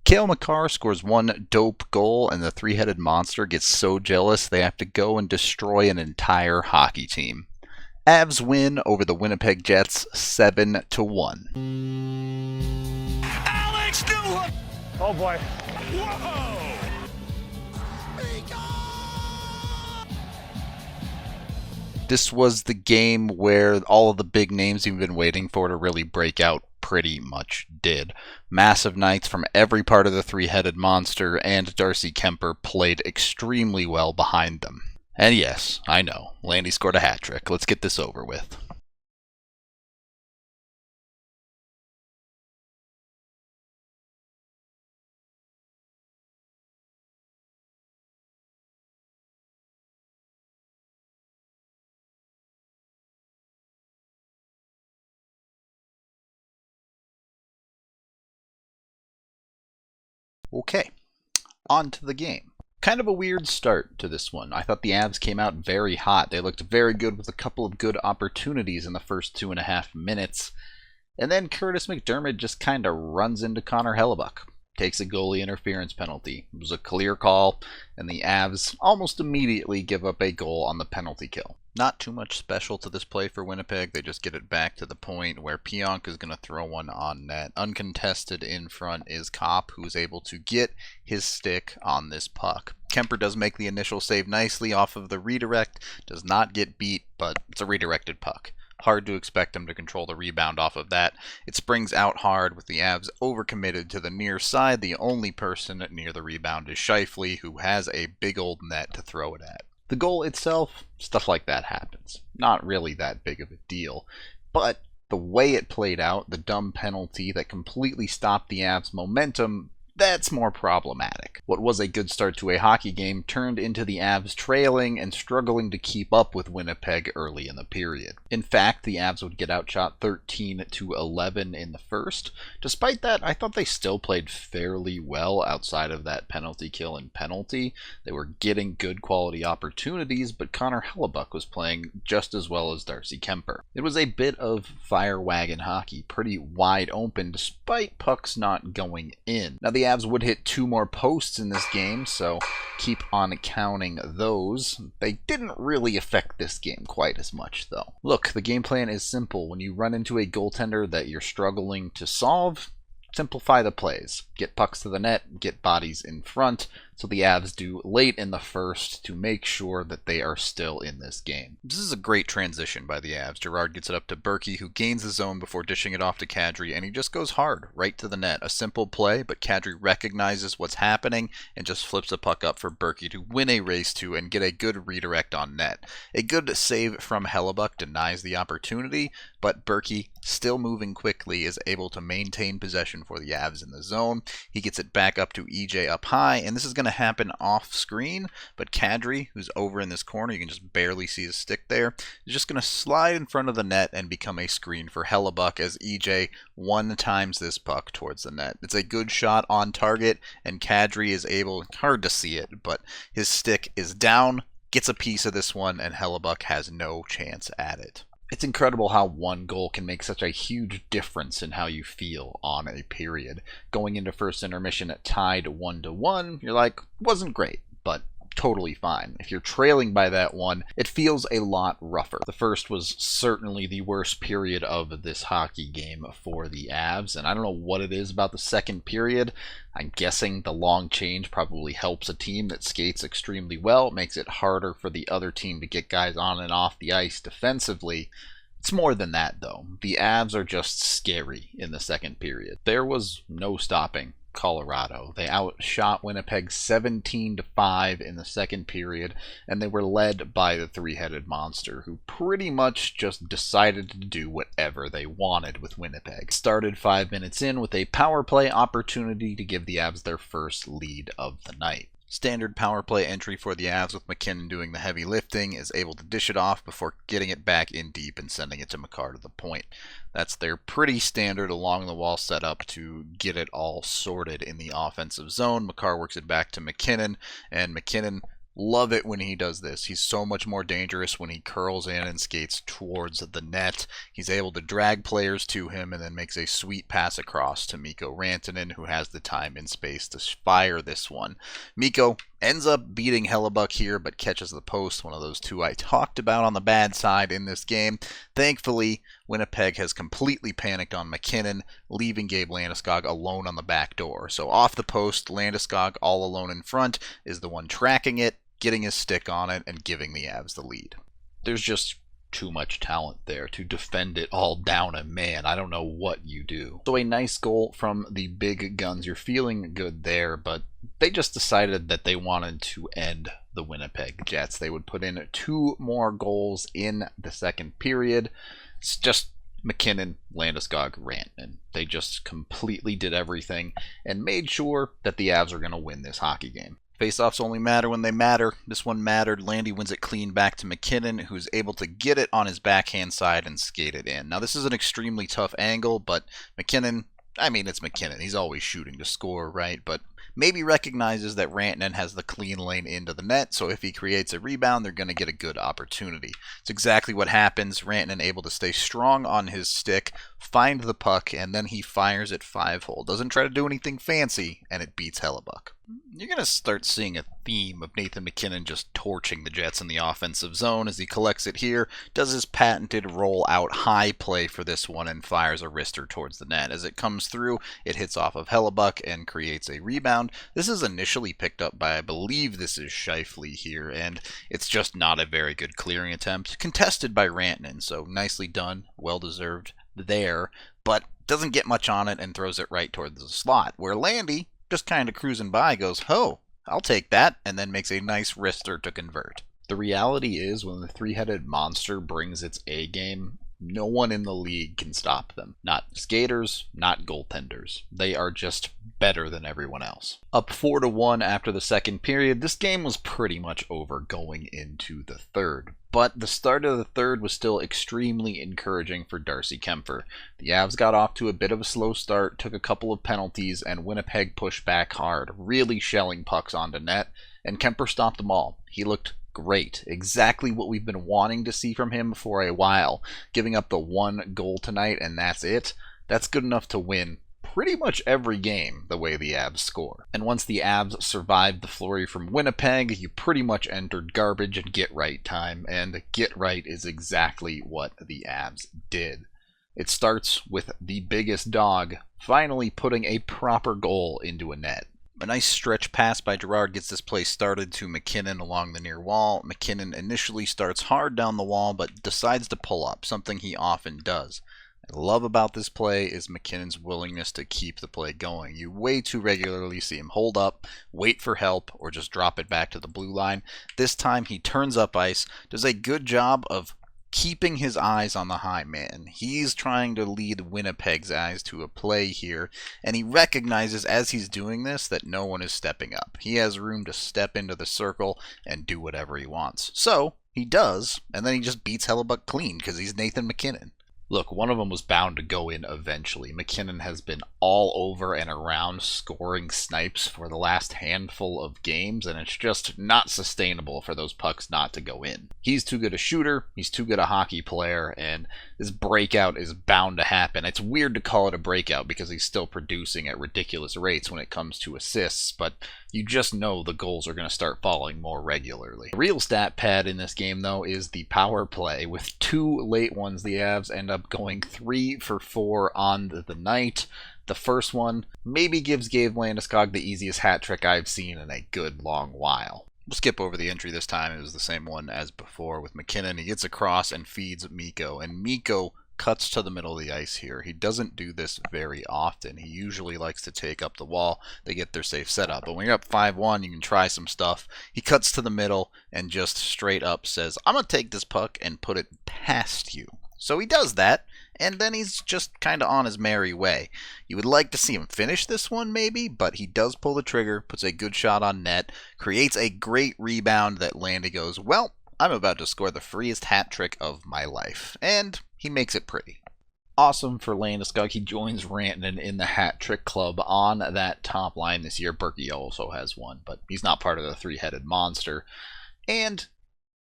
Cale Makar scores one dope goal, and the three-headed monster gets so jealous they have to go and destroy an entire hockey team. Avs win over the Winnipeg Jets 7-1. Alex Newhook! Oh boy. Whoa! This was the game where all of the big names you've been waiting for to really break out pretty much did. Massive nights from every part of the three-headed monster, and Darcy Kuemper played extremely well behind them. And yes, I know, Landy scored a hat trick. Let's get this over with. Okay, on to the game. Kind of a weird start to this one. I thought the Avs came out very hot. They looked very good with a couple of good opportunities in the first 2.5 minutes. And then Curtis McDermott just kind of runs into Connor Hellebuyck. Takes a goalie interference penalty. It was a clear call, and the Avs almost immediately give up a goal on the penalty kill. Not too much special to this play for Winnipeg. They just get it back to the point where Pionk is going to throw one on net. Uncontested in front is Kopp, who's able to get his stick on this puck. Kuemper does make the initial save nicely off of the redirect. Does not get beat, but it's a redirected puck. Hard to expect him to control the rebound off of that. It springs out hard with the Avs overcommitted to the near side. The only person near the rebound is Scheifele, who has a big old net to throw it at. The goal itself, stuff like that happens. Not really that big of a deal. But the way it played out, the dumb penalty that completely stopped the Avs' momentum, that's more problematic. What was a good start to a hockey game turned into the Avs trailing and struggling to keep up with Winnipeg early in the period. In fact, the Avs would get outshot 13-11 in the first. Despite that, I thought they still played fairly well outside of that penalty kill and penalty. They were getting good quality opportunities, but Connor Hellebuyck was playing just as well as Darcy Kuemper. It was a bit of fire wagon hockey, pretty wide open despite pucks not going in. Now the Avs would hit 2 more posts in this game, so keep on counting those. They didn't really affect this game quite as much, though. Look, the game plan is simple. When you run into a goaltender that you're struggling to solve, simplify the plays. Get pucks to the net, get bodies in front, so the Avs do late in the first to make sure that they are still in this game. This is a great transition by the Avs. Girard gets it up to Berkey, who gains the zone before dishing it off to Kadri, and he just goes hard, right to the net. A simple play, but Kadri recognizes what's happening and just flips the puck up for Berkey to win a race to and get a good redirect on net. A good save from Hellebuyck denies the opportunity, but Berkey, still moving quickly, is able to maintain possession for the Avs in the zone. He gets it back up to EJ up high, and this is going to happen off screen, but Kadri, who's over in this corner, you can just barely see his stick there, is just going to slide in front of the net and become a screen for Hellebuyck as EJ one-times this puck towards the net. It's a good shot on target, and Kadri is able, hard to see it, but his stick is down, gets a piece of this one, and Hellebuyck has no chance at it. It's incredible how one goal can make such a huge difference in how you feel on a period. Going into first intermission at tied 1-1, you're like, wasn't great, but totally fine. If you're trailing by that one, it feels a lot rougher. The first was certainly the worst period of this hockey game for the Avs, and I don't know what it is about the second period. I'm guessing the long change probably helps a team that skates extremely well. It makes it harder for the other team to get guys on and off the ice defensively. It's more than that, though. The Avs are just scary in the second period. There was no stopping Colorado. They outshot Winnipeg 17-5 in the second period, and they were led by the three-headed monster, who pretty much just decided to do whatever they wanted with Winnipeg. Started 5 minutes in with a power play opportunity to give the Avs their first lead of the night. Standard power play entry for the Avs with MacKinnon doing the heavy lifting, is able to dish it off before getting it back in deep and sending it to Makar to the point. That's their pretty standard along the wall setup to get it all sorted in the offensive zone. Makar works it back to MacKinnon, and MacKinnon Love it when he does this. He's so much more dangerous when he curls in and skates towards the net. He's able to drag players to him and then makes a sweet pass across to Mikko Rantanen, who has the time and space to fire this one. Mikko ends up beating Hellebuck here, but catches the post, one of those two I talked about on the bad side in this game. Thankfully, Winnipeg has completely panicked on MacKinnon, leaving Gabe Landeskog alone on the back door. So off the post, Landeskog, all alone in front, is the one tracking it, getting his stick on it, and giving the Avs the lead. There's just too much talent there to defend it all down a man. I don't know what you do. So a nice goal from the big guns. You're feeling good there, but they just decided that they wanted to end the Winnipeg Jets. They would put in 2 more goals in the second period. It's just MacKinnon, Landeskog, Rantanen. They just completely did everything and made sure that the Avs are going to win this hockey game. Faceoffs only matter when they matter. This one mattered. Landy wins it clean back to MacKinnon, who's able to get it on his backhand side and skate it in. Now, this is an extremely tough angle, but MacKinnon, it's MacKinnon. He's always shooting to score, right? But maybe recognizes that Rantanen has the clean lane into the net, so if he creates a rebound, they're going to get a good opportunity. It's exactly what happens. Rantanen able to stay strong on his stick, find the puck, and then he fires it 5-hole. Doesn't try to do anything fancy, and it beats Hellebuck. You're going to start seeing a theme of Nathan MacKinnon just torching the Jets in the offensive zone as he collects it here, does his patented roll-out high play for this one, and fires a wrister towards the net. As it comes through, it hits off of Hellebuck and creates a rebound. This is initially picked up by, I believe this is Scheifele here, and it's just not a very good clearing attempt. Contested by Rantanen, so nicely done, well-deserved there, but doesn't get much on it and throws it right towards the slot, where Landy, just kind of cruising by, goes, "Oh, I'll take that," and then makes a nice wrister to convert. The reality is, when the three-headed monster brings its A game, no one in the league can stop them. Not skaters, not goaltenders. They are just better than everyone else. Up 4-1 after the second period, this game was pretty much over going into the third. But the start of the third was still extremely encouraging for Darcy Kuemper. The Avs got off to a bit of a slow start, took a couple of penalties, and Winnipeg pushed back hard, really shelling pucks onto net, and Kuemper stopped them all. He looked great. Exactly what we've been wanting to see from him for a while. Giving up the 1 goal tonight, and that's it. That's good enough to win pretty much every game the way the Avs score. And once the Avs survived the flurry from Winnipeg, you pretty much entered garbage and get right time, and get right is exactly what the Avs did. It starts with the biggest dog finally putting a proper goal into a net. A nice stretch pass by Girard gets this play started to MacKinnon along the near wall. MacKinnon initially starts hard down the wall, but decides to pull up, something he often does. What I love about this play is MacKinnon's willingness to keep the play going. You way too regularly see him hold up, wait for help, or just drop it back to the blue line. This time he turns up ice, does a good job of keeping his eyes on the high man. He's trying to lead Winnipeg's eyes to a play here, and he recognizes as he's doing this that no one is stepping up. He has room to step into the circle and do whatever he wants. So he does, and then he just beats Hellebuck clean because he's Nathan MacKinnon. Look, one of them was bound to go in eventually. MacKinnon has been all over and around scoring snipes for the last handful of games, and it's just not sustainable for those pucks not to go in. He's too good a shooter, he's too good a hockey player, and this breakout is bound to happen. It's weird to call it a breakout because he's still producing at ridiculous rates when it comes to assists, but you just know the goals are going to start falling more regularly. The real stat pad in this game, though, is the power play. With 2 late ones, the Avs end up going 3 for 4 on the night. The first one maybe gives Gabe Landeskog the easiest hat trick I've seen in a good long while. We'll skip over the entry this time. It was the same one as before with MacKinnon. He gets across and feeds Mikko, and Mikko cuts to the middle of the ice here. He doesn't do this very often. He usually likes to take up the wall. They get their safe setup. But when you're up 5-1, you can try some stuff. He cuts to the middle and just straight up says, "I'm going to take this puck and put it past you." So he does that, and then he's just kind of on his merry way. You would like to see him finish this one maybe, but he does pull the trigger, puts a good shot on net, creates a great rebound that Landy goes, "Well, I'm about to score the freest hat trick of my life." And he makes it pretty. Awesome for Landeskog. He joins Rantanen in the hat trick club on that top line this year. Berkey also has one, but he's not part of the three-headed monster. And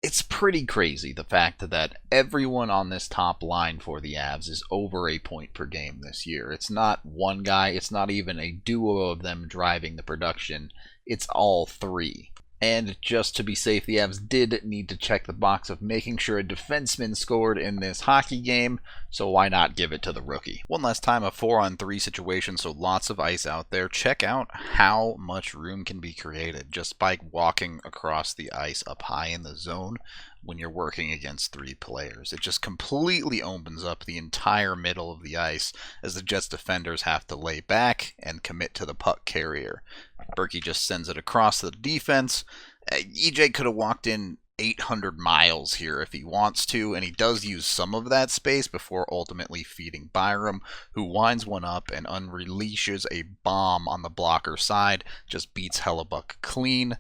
it's pretty crazy, the fact that everyone on this top line for the Avs is over a point per game this year. It's not one guy, it's not even a duo of them driving the production, it's all three. And just to be safe, the Avs did need to check the box of making sure a defenseman scored in this hockey game, so why not give it to the rookie? One last time, a 4-on-3 situation, so lots of ice out there. Check out how much room can be created just by walking across the ice up high in the zone when you're working against three players. It just completely opens up the entire middle of the ice as the Jets defenders have to lay back and commit to the puck carrier. Berkey just sends it across to the defense. EJ could have walked in 800 miles here if he wants to, and he does use some of that space before ultimately feeding Byram, who winds one up and unleashes a bomb on the blocker side, just beats Hellebuck clean.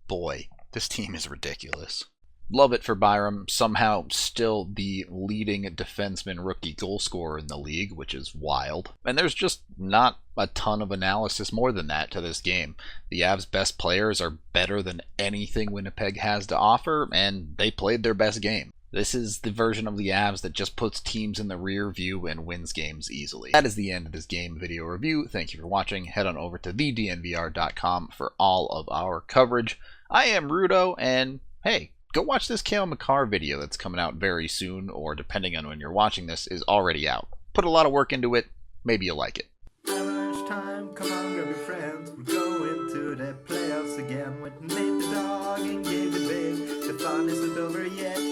Boy, this team is ridiculous. Love it for Byram, somehow still the leading defenseman rookie goal scorer in the league, which is wild. And there's just not a ton of analysis more than that to this game. The Avs' best players are better than anything Winnipeg has to offer, and they played their best game. This is the version of the Avs that just puts teams in the rear view and wins games easily. That is the end of this game video review. Thank you for watching. Head on over to thednvr.com for all of our coverage. I am Rudo, and hey, go watch this Cale Makar video that's coming out very soon, or depending on when you're watching this, is already out. Put a lot of work into it. Maybe you'll like it. Avalanche time, come on, grab your friends. We're going to the playoffs again with Nate the dog and Gabe the big. The fun isn't over yet.